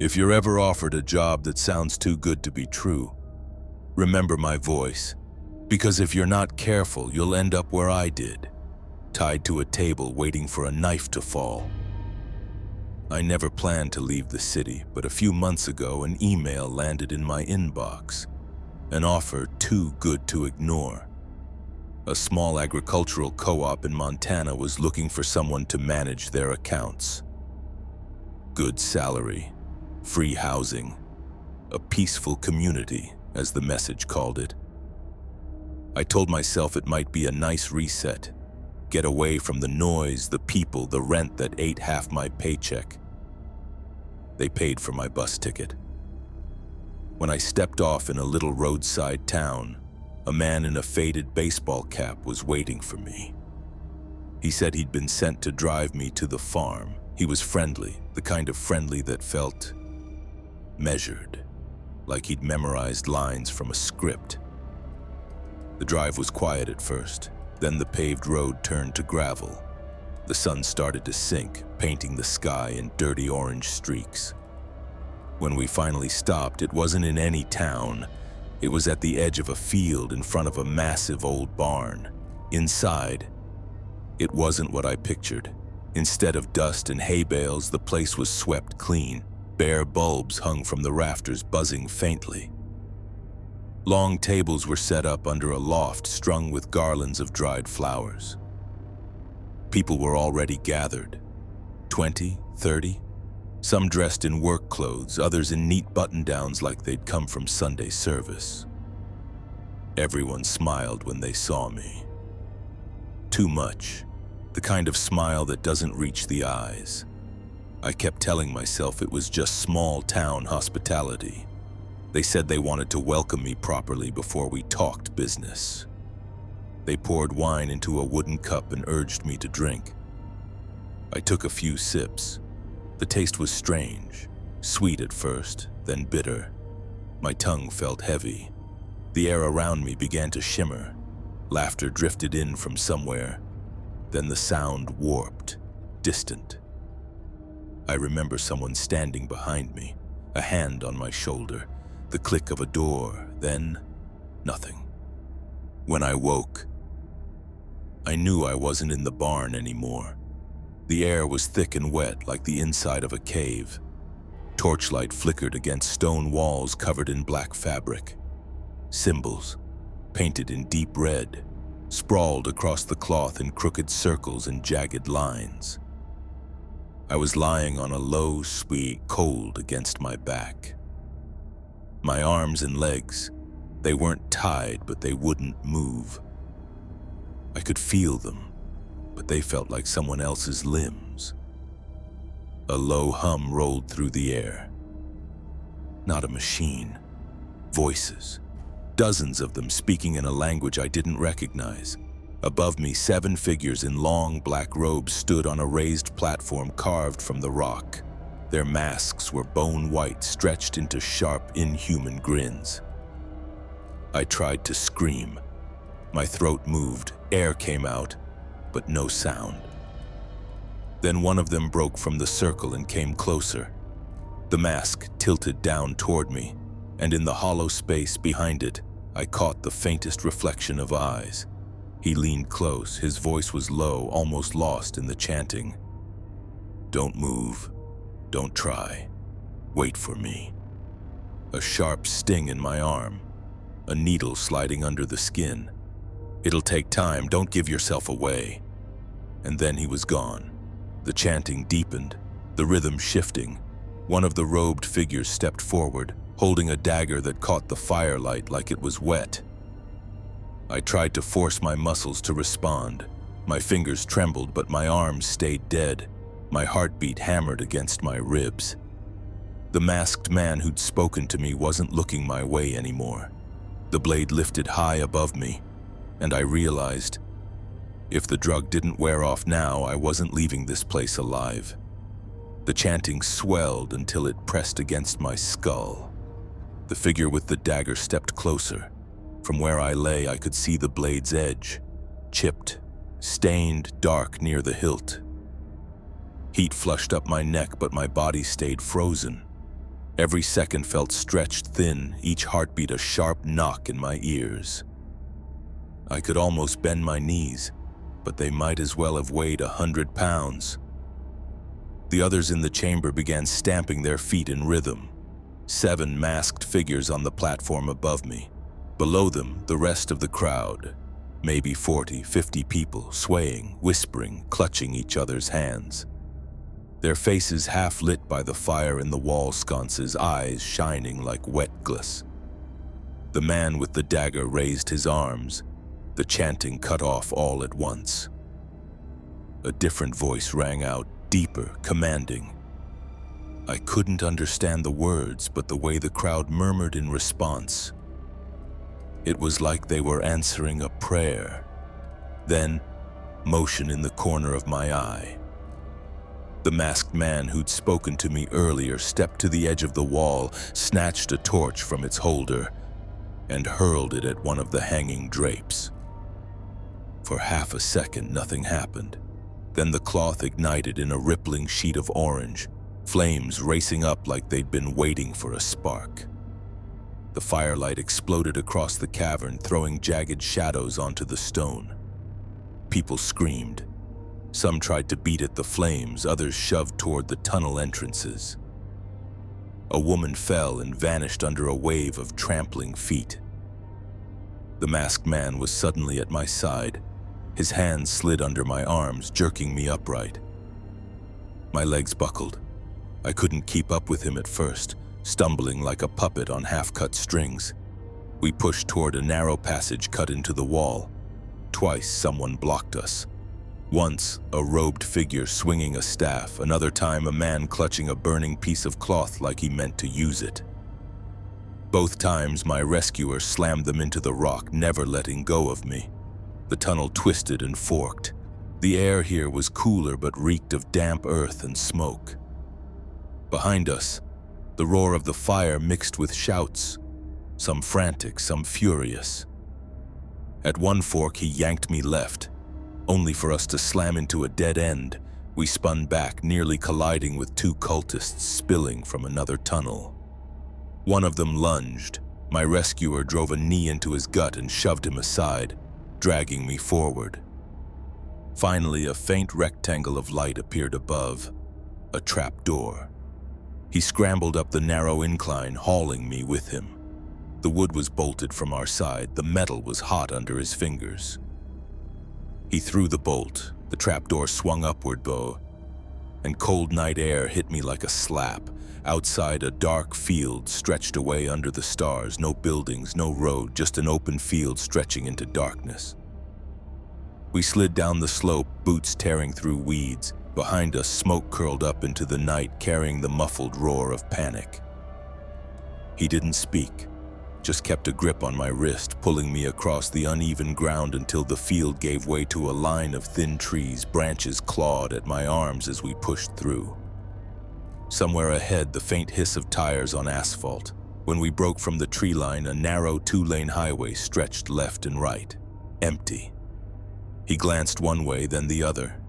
If you're ever offered a job that sounds too good to be true, remember my voice, because if you're not careful, you'll end up where I did, tied to a table waiting for a knife to fall. I never planned to leave the city, but a few months ago an email landed in my inbox, an offer too good to ignore. A small agricultural co-op in Montana was looking for someone to manage their accounts. Good salary, free housing, a peaceful community, as the message called it. I told myself it might be a nice reset, get away from the noise, the people, the rent that ate half my paycheck. They paid for my bus ticket. When I stepped off in a little roadside town, a man in a faded baseball cap was waiting for me. He said he'd been sent to drive me to the farm. He was friendly, the kind of friendly that felt measured, like he'd memorized lines from a script. The drive was quiet at first, then the paved road turned to gravel. The sun started to sink, painting the sky in dirty orange streaks. When we finally stopped, it wasn't in any town. It was at the edge of a field in front of a massive old barn. Inside, it wasn't what I pictured. Instead of dust and hay bales, the place was swept clean. Bare bulbs hung from the rafters, buzzing faintly. Long tables were set up under a loft strung with garlands of dried flowers. People were already gathered, 20, 30, some dressed in work clothes, others in neat button-downs like they'd come from Sunday service. Everyone smiled when they saw me. Too much, the kind of smile that doesn't reach the eyes. I kept telling myself it was just small-town hospitality. They said they wanted to welcome me properly before we talked business. They poured wine into a wooden cup and urged me to drink. I took a few sips. The taste was strange, sweet at first, then bitter. My tongue felt heavy. The air around me began to shimmer. Laughter drifted in from somewhere. Then the sound warped, distant. I remember someone standing behind me, a hand on my shoulder, the click of a door, then nothing. When I woke, I knew I wasn't in the barn anymore. The air was thick and wet like the inside of a cave. Torchlight flickered against stone walls covered in black fabric. Symbols, painted in deep red, sprawled across the cloth in crooked circles and jagged lines. I was lying on a low, sweet cold against my back. My arms and legs, they weren't tied, but they wouldn't move. I could feel them, but they felt like someone else's limbs. A low hum rolled through the air. Not a machine. Voices. Dozens of them speaking in a language I didn't recognize. Above me, 7 figures in long black robes stood on a raised platform carved from the rock. Their masks were bone white, stretched into sharp, inhuman grins. I tried to scream. My throat moved, air came out, but no sound. Then one of them broke from the circle and came closer. The mask tilted down toward me, and in the hollow space behind it, I caught the faintest reflection of eyes. He leaned close, his voice was low, almost lost in the chanting. "Don't move. Don't try. Wait for me." A sharp sting in my arm, a needle sliding under the skin. "It'll take time, don't give yourself away." And then he was gone. The chanting deepened, the rhythm shifting. One of the robed figures stepped forward, holding a dagger that caught the firelight like it was wet. I tried to force my muscles to respond. My fingers trembled, but my arms stayed dead. My heartbeat hammered against my ribs. The masked man who'd spoken to me wasn't looking my way anymore. The blade lifted high above me, and I realized, if the drug didn't wear off now, I wasn't leaving this place alive. The chanting swelled until it pressed against my skull. The figure with the dagger stepped closer. From where I lay, I could see the blade's edge, chipped, stained dark near the hilt. Heat flushed up my neck, but my body stayed frozen. Every second felt stretched thin, each heartbeat a sharp knock in my ears. I could almost bend my knees, but they might as well have weighed 100 pounds. The others in the chamber began stamping their feet in rhythm. 7 masked figures on the platform above me. Below them, the rest of the crowd, maybe 40, 50 people, swaying, whispering, clutching each other's hands. Their faces half lit by the fire in the wall sconces, eyes shining like wet gliss. The man with the dagger raised his arms, the chanting cut off all at once. A different voice rang out, deeper, commanding. I couldn't understand the words, but the way the crowd murmured in response. It was like they were answering a prayer. Then, motion in the corner of my eye. The masked man who'd spoken to me earlier stepped to the edge of the wall, snatched a torch from its holder, and hurled it at one of the hanging drapes. For half a second, nothing happened. Then the cloth ignited in a rippling sheet of orange, flames racing up like they'd been waiting for a spark. The firelight exploded across the cavern, throwing jagged shadows onto the stone. People screamed. Some tried to beat at the flames, others shoved toward the tunnel entrances. A woman fell and vanished under a wave of trampling feet. The masked man was suddenly at my side. His hands slid under my arms, jerking me upright. My legs buckled. I couldn't keep up with him at first, stumbling like a puppet on half-cut strings. We pushed toward a narrow passage cut into the wall. Twice someone blocked us. Once, a robed figure swinging a staff, another time a man clutching a burning piece of cloth like he meant to use it. Both times my rescuer slammed them into the rock, never letting go of me. The tunnel twisted and forked. The air here was cooler but reeked of damp earth and smoke. Behind us, the roar of the fire mixed with shouts, some frantic, some furious. At one fork, he yanked me left, only for us to slam into a dead end. We spun back, nearly colliding with 2 cultists spilling from another tunnel. One of them lunged. My rescuer drove a knee into his gut and shoved him aside, dragging me forward. Finally, a faint rectangle of light appeared above, a trap door. He scrambled up the narrow incline, hauling me with him. The wood was bolted from our side, the metal was hot under his fingers. He threw the bolt, the trapdoor swung upward, and cold night air hit me like a slap. Outside, a dark field stretched away under the stars, no buildings, no road, just an open field stretching into darkness. We slid down the slope, boots tearing through weeds. Behind us, smoke curled up into the night, carrying the muffled roar of panic. He didn't speak, just kept a grip on my wrist, pulling me across the uneven ground until the field gave way to a line of thin trees, branches clawed at my arms as we pushed through. Somewhere ahead, the faint hiss of tires on asphalt. When we broke from the tree line, a narrow 2-lane highway stretched left and right, empty. He glanced one way, then the other,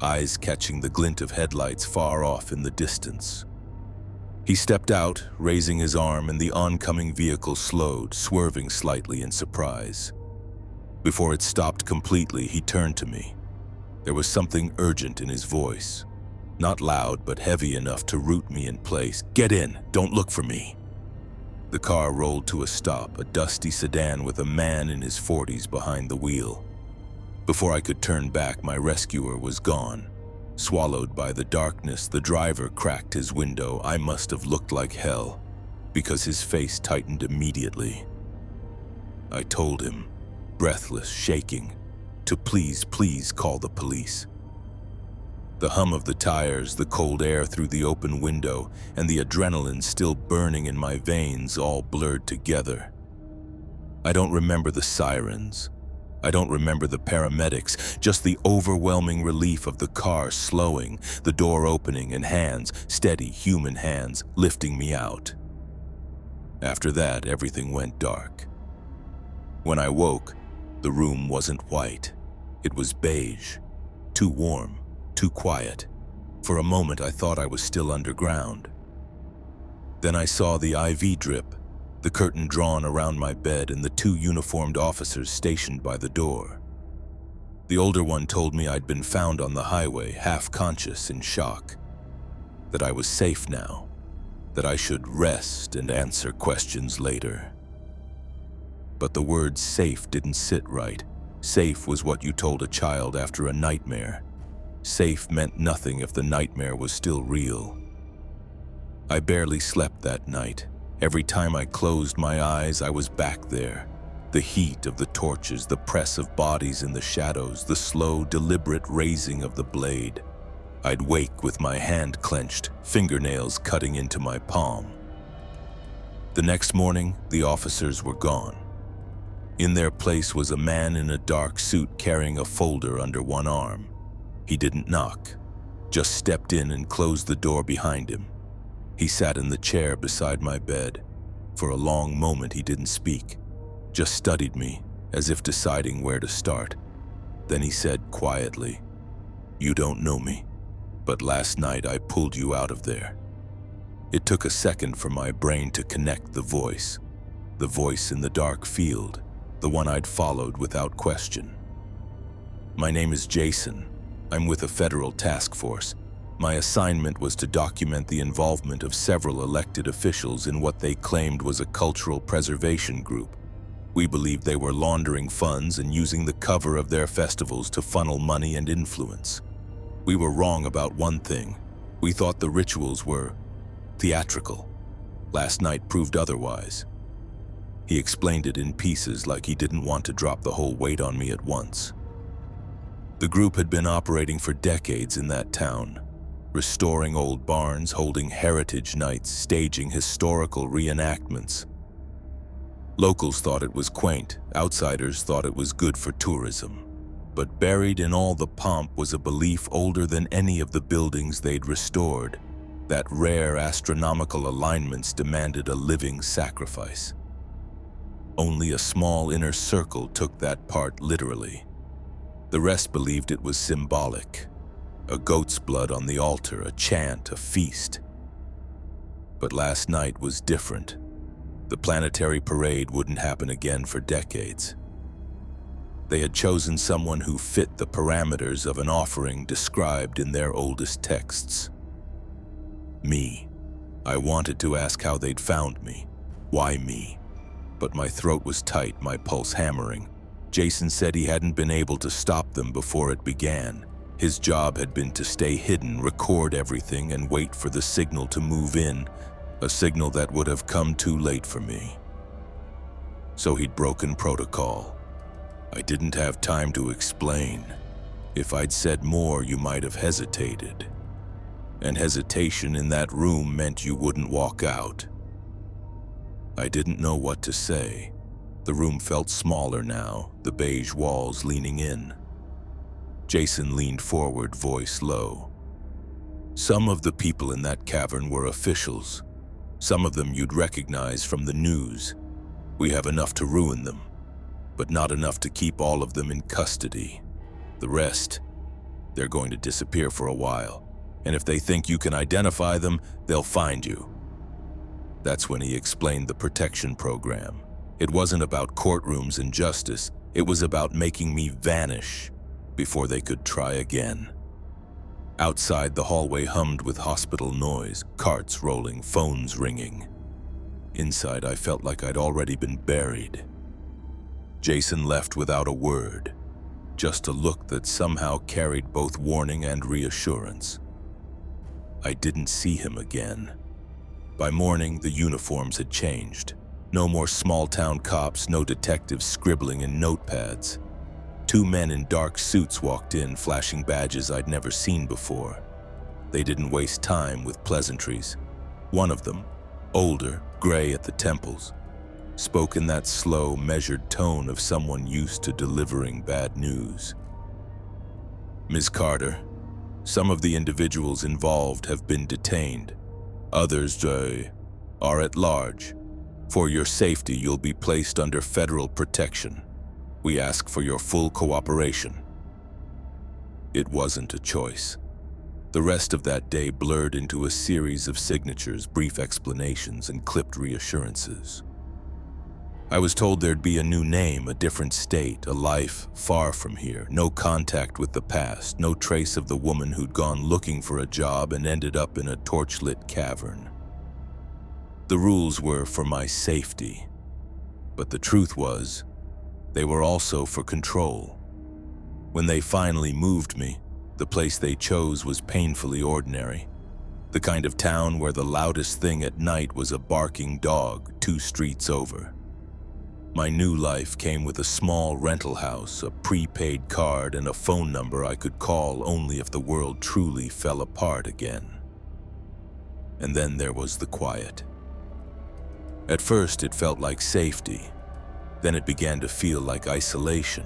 eyes catching the glint of headlights far off in the distance. He stepped out, raising his arm, and the oncoming vehicle slowed, swerving slightly in surprise. Before it stopped completely, he turned to me. There was something urgent in his voice. Not loud, but heavy enough to root me in place. "Get in, don't look for me." The car rolled to a stop, a dusty sedan with a man in his 40s behind the wheel. Before I could turn back, my rescuer was gone. Swallowed by the darkness, the driver cracked his window. I must have looked like hell, because his face tightened immediately. I told him, breathless, shaking, to please call the police. The hum of the tires, the cold air through the open window, and the adrenaline still burning in my veins all blurred together. I don't remember the sirens. I don't remember the paramedics, just the overwhelming relief of the car slowing, the door opening, and hands, steady human hands, lifting me out. After that, everything went dark. When I woke, the room wasn't white. It was beige, too warm, too quiet. For a moment, I thought I was still underground. Then I saw the IV drip, the curtain drawn around my bed, and the two uniformed officers stationed by the door. The older one told me I'd been found on the highway, half conscious, in shock. That I was safe now, that I should rest and answer questions later. But the word safe didn't sit right. Safe was what you told a child after a nightmare. Safe meant nothing if the nightmare was still real. I barely slept that night. Every time I closed my eyes, I was back there. The heat of the torches, the press of bodies in the shadows, the slow, deliberate raising of the blade. I'd wake with my hand clenched, fingernails cutting into my palm. The next morning, the officers were gone. In their place was a man in a dark suit carrying a folder under one arm. He didn't knock, just stepped in and closed the door behind him. He sat in the chair beside my bed. For a long moment he didn't speak, just studied me as if deciding where to start. Then he said quietly, "You don't know me, but last night I pulled you out of there." It took a second for my brain to connect the voice in the dark field, the one I'd followed without question. "My name is Jason. I'm with a federal task force. My assignment was to document the involvement of several elected officials in what they claimed was a cultural preservation group. We believed they were laundering funds and using the cover of their festivals to funnel money and influence. We were wrong about one thing. We thought the rituals were theatrical. Last night proved otherwise." He explained it in pieces, like he didn't want to drop the whole weight on me at once. The group had been operating for decades in that town, restoring old barns, holding heritage nights, staging historical reenactments. Locals thought it was quaint, outsiders thought it was good for tourism. But buried in all the pomp was a belief older than any of the buildings they'd restored, that rare astronomical alignments demanded a living sacrifice. Only a small inner circle took that part literally. The rest believed it was symbolic. A goat's blood on the altar, a chant, a feast. But last night was different. The planetary parade wouldn't happen again for decades. They had chosen someone who fit the parameters of an offering described in their oldest texts. Me. I wanted to ask how they'd found me. Why me? But my throat was tight, my pulse hammering. Jason said he hadn't been able to stop them before it began. His job had been to stay hidden, record everything, and wait for the signal to move in, a signal that would have come too late for me. So he'd broken protocol. I didn't have time to explain. If I'd said more, you might have hesitated. And hesitation in that room meant you wouldn't walk out. I didn't know what to say. The room felt smaller now, the beige walls leaning in. Jason leaned forward, voice low. "Some of the people in that cavern were officials. Some of them you'd recognize from the news. We have enough to ruin them, but not enough to keep all of them in custody. The rest, they're going to disappear for a while, and if they think you can identify them, they'll find you." That's when he explained the protection program. It wasn't about courtrooms and justice. It was about making me vanish before they could try again. Outside, the hallway hummed with hospital noise, carts rolling, phones ringing. Inside, I felt like I'd already been buried. Jason left without a word, just a look that somehow carried both warning and reassurance. I didn't see him again. By morning, the uniforms had changed. No more small-town cops, no detectives scribbling in notepads. 2 men in dark suits walked in, flashing badges I'd never seen before. They didn't waste time with pleasantries. One of them, older, gray at the temples, spoke in that slow, measured tone of someone used to delivering bad news. "Ms. Carter, some of the individuals involved have been detained. Others are at large. For your safety, you'll be placed under federal protection. We ask for your full cooperation." It wasn't a choice. The rest of that day blurred into a series of signatures, brief explanations, and clipped reassurances. I was told there'd be a new name, a different state, a life far from here, no contact with the past, no trace of the woman who'd gone looking for a job and ended up in a torchlit cavern. The rules were for my safety, but the truth was, they were also for control. When they finally moved me, the place they chose was painfully ordinary. The kind of town where the loudest thing at night was a barking dog 2 streets over. My new life came with a small rental house, a prepaid card, and a phone number I could call only if the world truly fell apart again. And then there was the quiet. At first it felt like safety. Then it began to feel like isolation.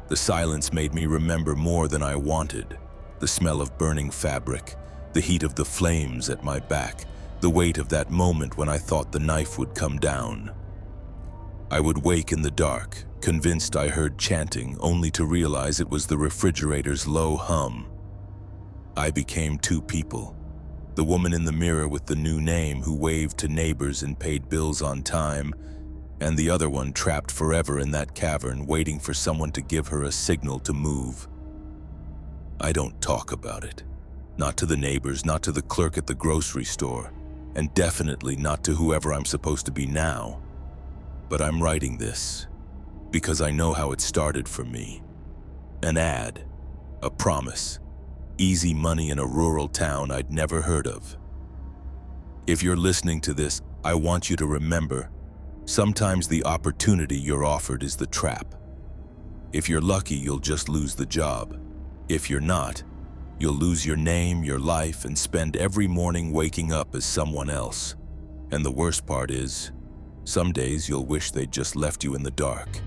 The silence made me remember more than I wanted. The smell of burning fabric, the heat of the flames at my back, the weight of that moment when I thought the knife would come down. I would wake in the dark, convinced I heard chanting, only to realize it was the refrigerator's low hum. I became 2 people. The woman in the mirror with the new name who waved to neighbors and paid bills on time, and the other one trapped forever in that cavern, waiting for someone to give her a signal to move. I don't talk about it. Not to the neighbors, not to the clerk at the grocery store, and definitely not to whoever I'm supposed to be now. But I'm writing this because I know how it started for me. An ad, a promise, easy money in a rural town I'd never heard of. If you're listening to this, I want you to remember, sometimes the opportunity you're offered is the trap. If you're lucky, you'll just lose the job. If you're not, you'll lose your name, your life, and spend every morning waking up as someone else. And the worst part is, some days you'll wish they'd just left you in the dark.